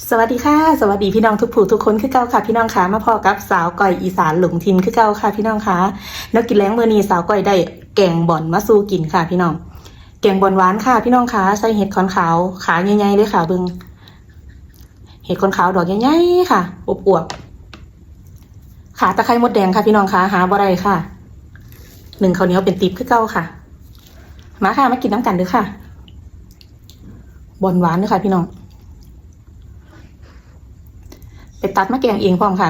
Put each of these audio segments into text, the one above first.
สวัสดีค่ะสวัสดีพี่น้องทุกผู้ทุกคนคือเก่าค่ะพี่น้องค่ะมาพอกับสาวก้อยอีสานหลงทินคือเก่าค่ะพี่น้องค่ะแล้วกินแล้งมื้อนี้สาวก้อยได้แกงบ่อนมาสู่กินค่ะพี่น้องแกงบ่อนหวานค่ะพี่น้องค่ะใส่เห็ดขอนขาวขาใหญ่ๆเลยค่ะเบิ่งเห็ดขอนขาวดอกใหญ่ๆค่ะอวบๆขาตะไคร้มดแดงค่ะพี่น้องค่ะหาบ่ได้ค่ะหนึ่งข้าวเหนียวเป็นติ๊บคือเก่าค่ะมาค่ะมากินน้ำกันเด้อค่ะบ่อนหวานเด้อค่ะพี่น้องไปตัดมะแกงเองพร้อมค่ะ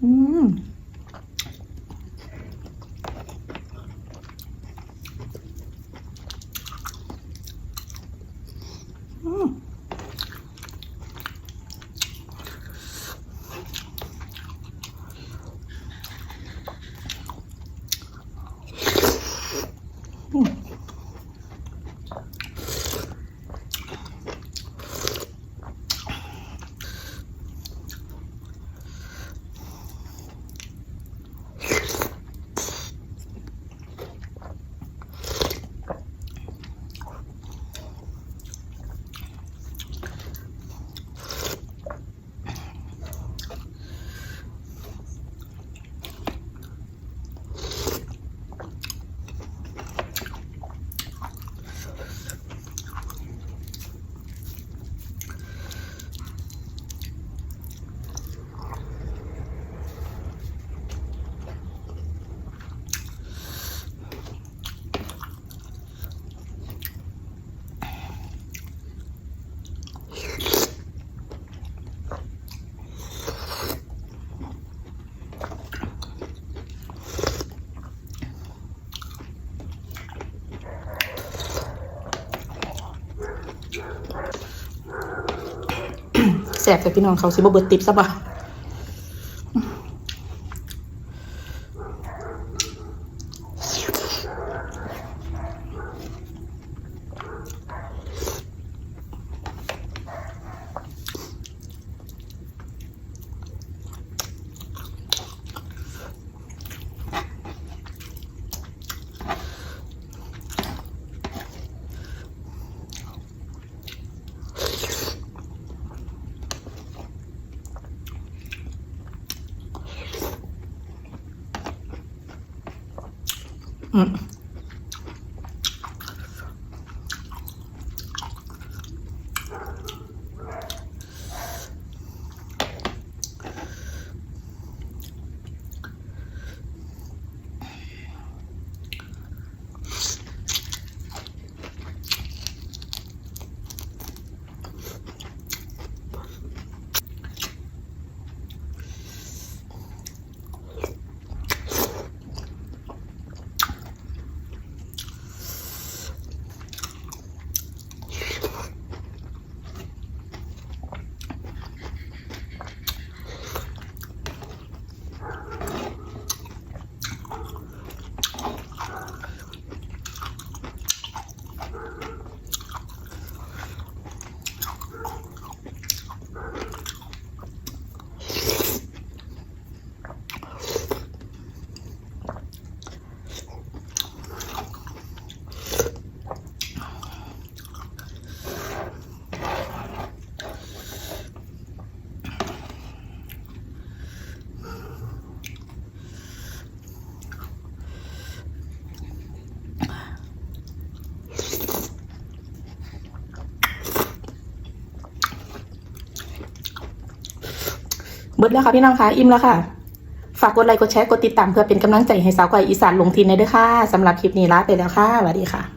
อืมแสบแต่พี่น้องเขาสิบ่เบิดติบซะบ่อืมเบิดแล้วค่ะพี่น้องค่ะอิ่มแล้วค่ะฝากกดไลค์กดแชร์กดติดตามเพื่อเป็นกำลังใจให้สาวก้อยอีสานหลงทินในเด้อค่ะสำหรับคลิปนี้ลาไปแล้วค่ะสวัสดีค่ะ